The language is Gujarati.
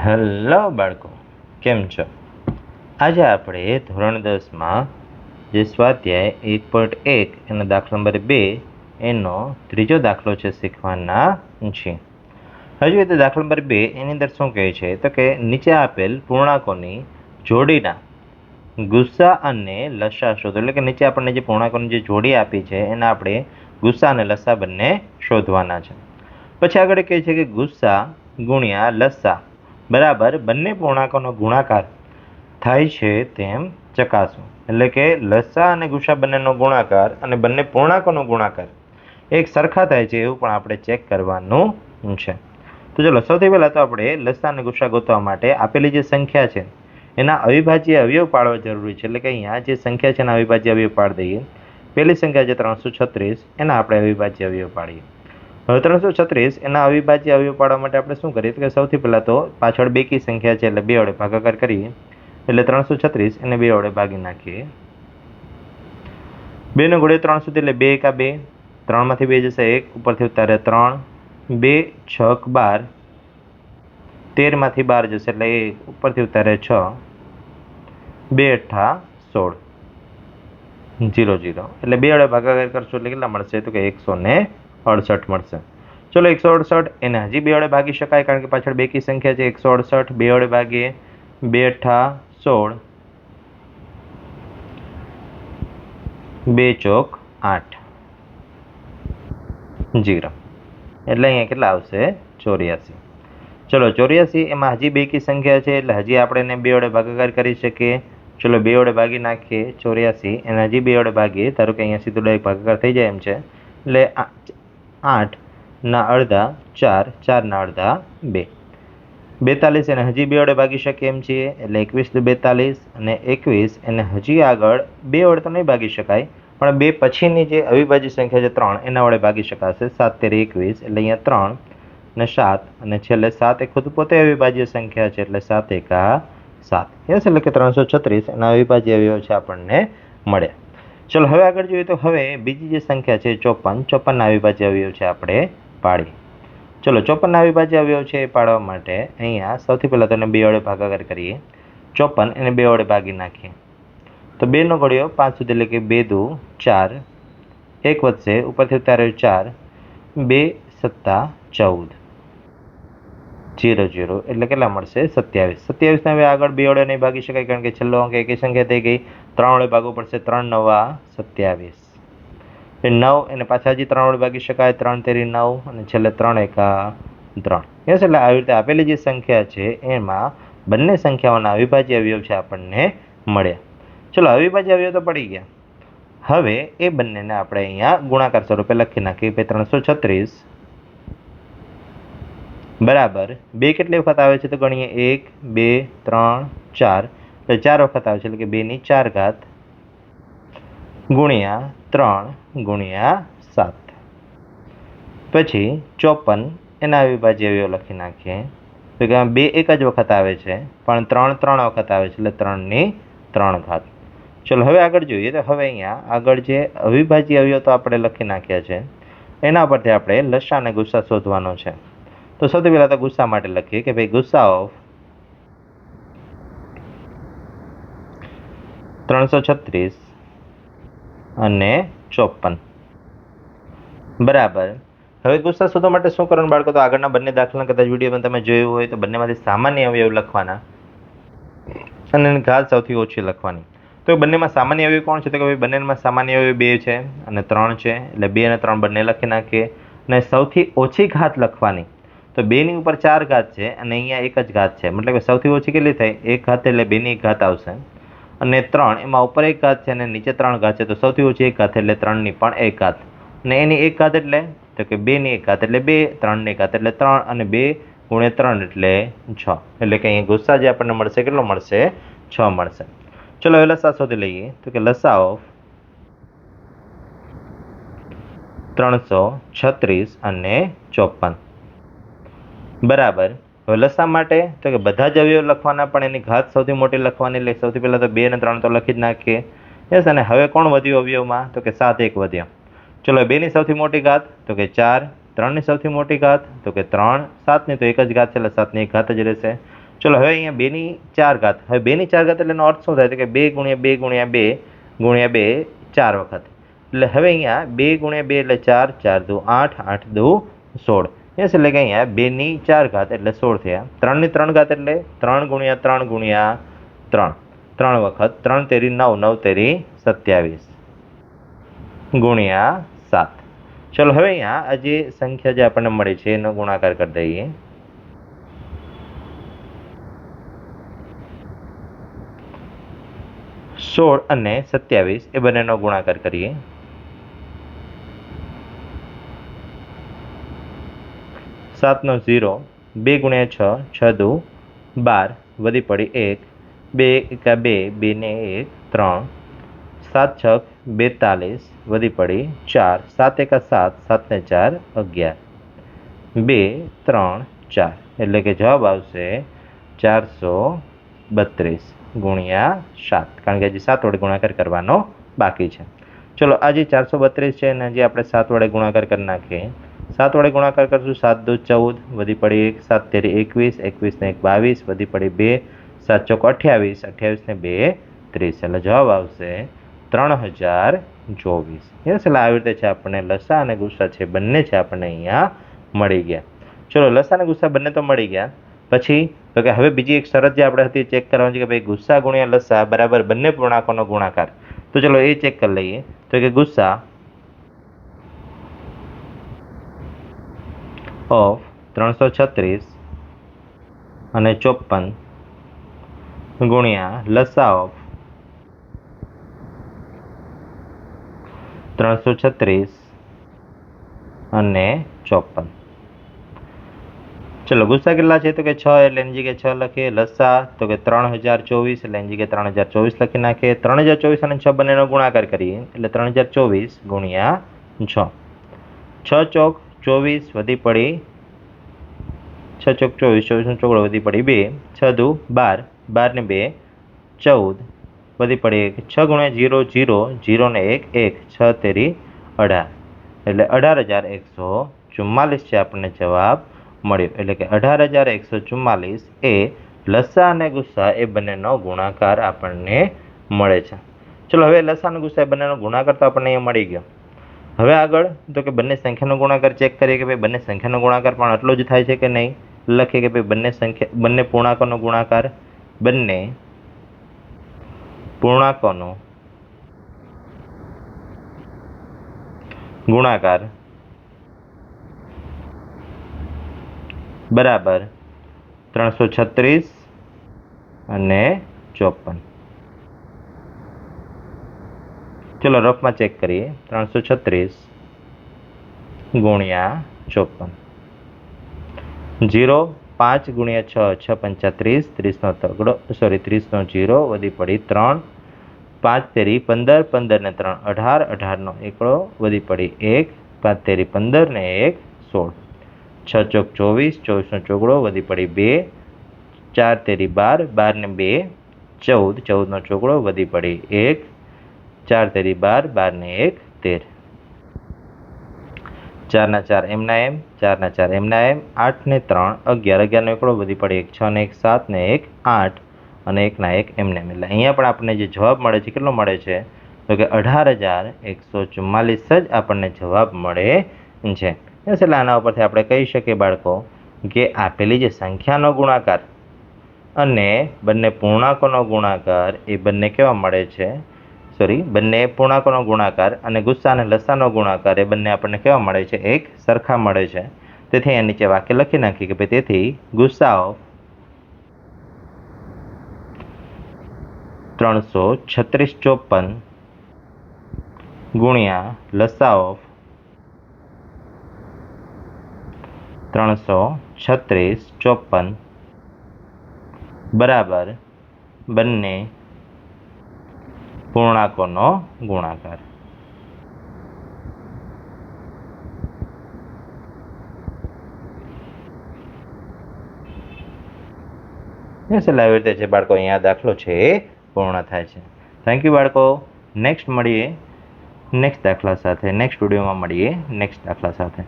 હેલો બાળકો, કેમ છો? આજે આપણે ધોરણ 10માં જે સ્વાધ્યાય 1.1 એનો દાખલા નંબર 2 એનો ત્રીજો દાખલો છે શીખવાના છે. હજુ એ દાખલા નંબર 2 એની અંદર શું કહે છે તો કે નીચે આપેલ પૂર્ણાંકોની જોડીના ગુસ્સા અને લસા શોધો. એટલે કે નીચે આપણને જે પૂર્ણાંકોની જે જોડી આપી છે એના આપણે ગુસ્સા અને લસા બંને શોધવાના છે. પછી આગળ કહે છે કે ગુસ્સા ગુણ્યા લસા બરાબર બંને પૂર્ણાંકોનો ગુણાકાર થાય છે તેમ ચકાસો. એટલે કે લસા અને ગુસ્સા બંનેનો ગુણાકાર અને બંને પૂર્ણાંકોનો ગુણાકાર એક સરખા થાય છે એવું પણ આપણે ચેક કરવાનું છે. તો ચલો સૌથી પહેલા તો આપણે લસા અને ગુસ્સા ગોતવા માટે આપેલી જે સંખ્યા છે એના અવિભાજ્ય અવયવ પાડવા જરૂરી છે. એટલે કે અહીંયા જે સંખ્યા છે એના અવિભાજ્ય અવયવ પાડી દઈએ. પહેલી સંખ્યા છે 336, એના આપણે અવિભાજ્ય અવયવ પાડીએ. હવે 336 એના અવિભાજ્ય અવયવ પાડવા માટે આપણે શું કરીએ કે સૌથી પહેલા તો પાછળ બેકી સંખ્યા છે એટલે 2 વડે ભાગાકાર કરીએ. એટલે 336 એને 2 વડે ભાગી નાખીએ. 2 નો ગુણ્યો 3 સુધી એટલે 2 એકા 2, 3 માંથી 2 જશે 1, ઉપરથી ઉતારે 3, 2 6 12, 13 માંથી 12 જશે એટલે 1, ઉપરથી ઉતારે 6, 2 અઠ્ઠા 16, 0 0 એટલે 2 વડે ભાગાકાર કરશો એટલે કેટલા મળશે તો કે 168 મળશે. ચલો 168 એને હજી 2 વડે ભાગી શકાય કારણ કે પાછળ બેકી સંખ્યા છે. 168 2 વડે ભાગીએ, 2 અઠ્ઠા 16, 2 ચોક 8, 0 એટલે અહીંયા કેટલા આવશે 84. ચલો 84 એમાં હજી બેકી સંખ્યા છે એટલે હજી આપણે એને 2 વડે ભાગાકાર કરી શકીએ. ચલો 2 વડે ભાગી નાખીએ 84 એને હજી 2 વડે ભાગીએ. ધારો કે અહીંયા સીધો ડાયરેક્ટ ભાગાકાર થઈ જાય એમ છે એટલે 8 ના અડધા 4, 4 ના અડધા 2, 42 એને હજી 2 વડે ભાગી શકીએ એમ છીએ એટલે 21 42, અને 21 એને હજી આગળ 2 વડે તો નહીં ભાગી શકાય પણ 2 પછીની જે અવિભાજ્ય સંખ્યા છે 3 એના વડે ભાગી શકાશે. 7 તેરી 21 એટલે અહીંયા 3 ને 7 અને છેલ્લે 7 એ ખુદ પોતે અવિભાજ્ય સંખ્યા છે એટલે 7 એકા 7. યસ, એટલે કે 336 એના અવિભાજ્ય અવયવ છે આપણને મળે. ચલો હવે આગળ જોઈએ તો હવે બીજી જે સંખ્યા છે 54 ના અવિભાજ્ય અવયવ છે આપણે પાડીએ. ચલો 54 ના અવિભાજ્ય અવયવ છે એ પાડવા માટે અહીંયા સૌથી પહેલાં તો એને 2 વડે ભાગાકાર કરીએ. 54 એને 2 વડે ભાગી નાખીએ તો 2 નો ઘડિયો 5 સુધી એટલે કે 2 દુ 4, 1 વધશે ઉપરથી ઉતાર્યો 4, 2 સત્તા 14, 0 0 એટલે કેટલા મળશે 27. 27 ને હવે આગળ 2 વડે નહીં ભાગી શકાય કારણ કે છેલ્લો અંક એકી સંખ્યા થઈ ગઈ. 3 વડે ભાગવું પડશે. 3 9 27, 9 એને પાછા હજી 3 વડે ભાગી શકાય. 3 તેરી 9 અને છેલ્લે 3 એકા 3. યસ, એટલે આવી રીતે આપેલી જે સંખ્યા છે એમાં બંને સંખ્યાઓના અવિભાજ્ય અવયવ છે આપણને મળ્યા. ચલો અવિભાજ્ય અવયવ તો પડી ગયા. હવે એ બંનેને આપણે અહીંયા ગુણાકાર સ્વરૂપે લખી નાખીએ. 336 બરાબર 2 કેટલી વખત આવે છે તો ગણીએ 1 2 3 4 એટલે 4 વખત આવે છે એટલે કે 2 ની 4 ઘાત ગુણ્યા 3 ગુણ્યા 7. પછી 54 એના અવિભાજ્ય અવયવ લખી નાખીએ તો કે 2 એક જ વખત આવે છે પણ 3 3 વખત આવે છે એટલે 3 ની 3 ઘાત. ચલો હવે આગળ જોઈએ તો હવે અહીંયા આગળ જે અવિભાજ્ય અવયવ તો આપણે લખી નાખ્યા છે એના પરથી આપણે લસા અને ગુસ્સા શોધવાનો છે. તો સૌથી પહેલા તો ગુસ્સા માટે લખીએ કે ભાઈ ગુસ્સા ઓફ 336 અને 54 બરાબર. હવે ગુસ્સા શોધવા માટે શું કરવાનું બાળકો? તો આગળના બંને દાખલા કદાચ વિડીયોમાં તમે જોયું હોય તો બંનેમાંથી સામાન્ય અવયવ લખવાના અને એની ઘાત સૌથી ઓછી લખવાની. તો બંનેમાં સામાન્ય અવયવ કોણ છે? તો કે ભાઈ બંનેમાં સામાન્ય અવયવ 2 છે અને 3 છે એટલે 2 અને 3 બંને લખી નાખીએ. અને સૌથી ઓછી ઘાત લખવાની તો 2 ની ઉપર 4 ઘાત છે અને અહીંયા 1 જ ઘાત છે. મતલબ કે સૌથી ઓછી કેટલી થાય? 1 ઘાત એટલે 2 ની 1 ઘાત આવશે. અને 3 એમાં ઉપર 1 ઘાત છે અને નીચે 3 ઘાત છે તો સૌથી ઓછી 1 ઘાત એટલે 3 ની પણ 1 ઘાત. અને એની 1 ઘાત એટલે તો કે 2 ની 1 ઘાત એટલે 2, 3 ની 1 ઘાત એટલે 3 અને 2 ગુણ્યા 3 એટલે 6. એટલે કે અહીંયા ગુસ્સા જે આપણને મળશે કેટલો મળશે? 6 મળશે. ચલો હવે લસા શોધી લઈએ તો કે લસા ઓફ 336 અને 54 બરાબર. હવે લસા માટે તો કે બધા જ અવયવ લખવાના પણ એની ઘાત સૌથી મોટી લખવાની એટલે સૌથી પહેલાં તો 2 અને 3 તો લખી જ નાખીએ. યસ, અને હવે કોણ વધ્યું અવયવમાં? તો કે 7 1 વધ્યા. ચલો 2 ની સૌથી મોટી ઘાત તો કે 4, 3 ની સૌથી મોટી ઘાત તો કે 3, 7 ની તો 1 જ ઘાત છે એટલે 7 ની 1 ઘાત જ રહેશે. ચલો હવે અહીંયા 2ની 4 ઘાત. હવે 2ની 4 ઘાત એટલે એનો અર્થ શું થાય? તો કે 2 ગુણ્યા 2 ગુણ્યા 2 ગુણ્યા 2 4 વખત. એટલે હવે અહીંયા 2 ગુણ્યા 2 એટલે 4, 4 દુ 8, 8 દુ 16. યસ, એટલે કે અહીંયા 2ની 4 ઘાત એટલે 16 થયા. 3ની 3 ઘાત એટલે 3 ગુણ્યા 3 ગુણ્યા 3, 3 વખત. 3 તેરી 9, 9 તેરી 27 ગુણ્યા 7. ચલો હવે અહીંયા આ જે સંખ્યા જે આપણને મળી છે એનો ગુણાકાર કરી દઈએ. 16 અને 27 એ બંનેનો ગુણાકાર કરીએ. 7 નો 0, 2 ગુણ્યા 6, 6 દુ 12, વધી પડી 1, 2 એકા 2, 2 ને 1 3, 7 છક 42, વધી પડી 4, 7 એકા 7, 7 ને 4 11, 2 3 4. એટલે કે જવાબ આવશે 432 ગુણ્યા 7, કારણ કે હજી 7 વડે ગુણાકાર કરવાનો બાકી છે. ચલો આ જે 432 છે એને હજી આપણે 7 વડે ગુણાકાર કરી નાખીએ. 7 વડે ગુણાકાર કરશું. 7 દુ 14, વધી પડી 1, 7 તેરી 21, 21 ને 1 22, વધી પડી 2, 7 ચોક 28, 28 ને 2 30. એટલે જવાબ આવશે 3024. યસ, એટલે આવી રીતે છે આપણને લસા અને ગુસ્સા છે બંને છે આપણને અહીંયા મળી ગયા. ચલો લસા અને ગુસ્સા બંને તો મળી ગયા. પછી તો કે હવે બીજી એક શરત જે આપણે હતી ચેક કરવાની છે કે ભાઈ ગુસ્સા ગુણ્યા લસા બરાબર બંને પૂર્ણાંકોનો ગુણાકાર. તો ચલો એ ચેક કરી લઈએ. તો કે ગુસ્સા ઓફ 336 અને 54 ગુણ્યા લસા ઓફ 336 અને 54. ચલો ગુસ્સા કેટલા છે? તો કે 6, એટલે એની જગ્યાએ 6 લખીએ. લસા તો કે 3024, એટલે એની જગ્યાએ 3024 લખી નાખીએ. 3024 અને 6 બંનેનો ગુણાકાર કરીએ એટલે 3024 ગુણ્યા 6. 6 ચોક 24, વધી પડી 6 ચોક 24, 24 નો ચોકડો વધી પડી 2, 6 દુ 12, 12 ને 2 14, વધી પડી 1, 6 ગુણ્યા 0 0, 0 ને 1 1, 6 તેરી 18. એટલે 18144 છે આપણને જવાબ મળ્યો. એટલે કે 18144 એ લસા અને ગુસ્સા એ બંનેનો ગુણાકાર આપણને મળે છે. ચલો હવે લસા અને ગુસ્સા એ બંનેનો ગુણાકાર તો આપણને અહીંયા મળી ગયો. હવે આગળ તો કે બંને સંખ્યાનો ગુણાકાર ચેક કરીએ કે ભાઈ બંને સંખ્યાનો ગુણાકાર પણ આટલો જ થાય છે કે નહીં. લખીએ કે ભાઈ બંને પૂર્ણાંકોનો ગુણાકાર, બંને પૂર્ણાંકોનો ગુણાકાર બરાબર 336 અને 54. ચલો રફમાં ચેક કરીએ. 336 ગુણ્યા 54, 0 5 ગુણ્યા 6, 6 પંચા 30, 30 નો તગડો 30 નો 0, વધી પડી 3, 5 તેરી 15, 15 ને 3 18, 18 નો એકડો, વધી પડી 1, 5 તેરી 15 ને 1 16, 6 ચોક 24, 24 નો ચોગડો, વધી પડી 2, 4 તેરી 12, 12 ને 2 14, 14 નો ચોગડો, વધી પડી 1, 4 તેરી 12, 12 ને 1 13, 4 ના 4 એમના એમ, 4 ના 4 એમના એમ, 8 ને 3 11, 11 નો એકડો, વધી પડી 1, 6 ને 1 7 ને 1 8 અને 1 ના 1 એમને એમ. એટલે અહીંયા પણ આપણને જે જવાબ મળે છે કેટલો મળે છે? તો કે 18144 જ આપણને જવાબ મળે છે. એટલે આના ઉપરથી આપણે કહી શકીએ બાળકો કે આપેલી જે સંખ્યાનો ગુણાકાર અને બંને પૂર્ણાંકોનો ગુણાકાર એ બંને કેવા મળે છે? બંને પૂર્ણાંકોનો ગુણાકાર અને ગુસ્સા અને લસાનો ગુણાકાર એ બંને આપણને કેવા મળે છે? એક સરખા મળે છે. તેથી અહીંયા નીચે વાક્ય લખી નાખીએ કે ભાઈ તેથી ગુસ્સા ઓફ 336 54 ગુણ્યા લસા ઓફ 336 54 બરાબર બંને પૂર્ણાંકોનો ગુણાકાર. એટલે આવી રીતે છે બાળકો અહીંયા દાખલો છે એ પૂર્ણ થાય છે. થેન્ક યુ બાળકો. નેક્સ્ટ મળીએ નેક્સ્ટ દાખલા સાથે, નેક્સ્ટ વિડીયોમાં મળીએ નેક્સ્ટ દાખલા સાથે.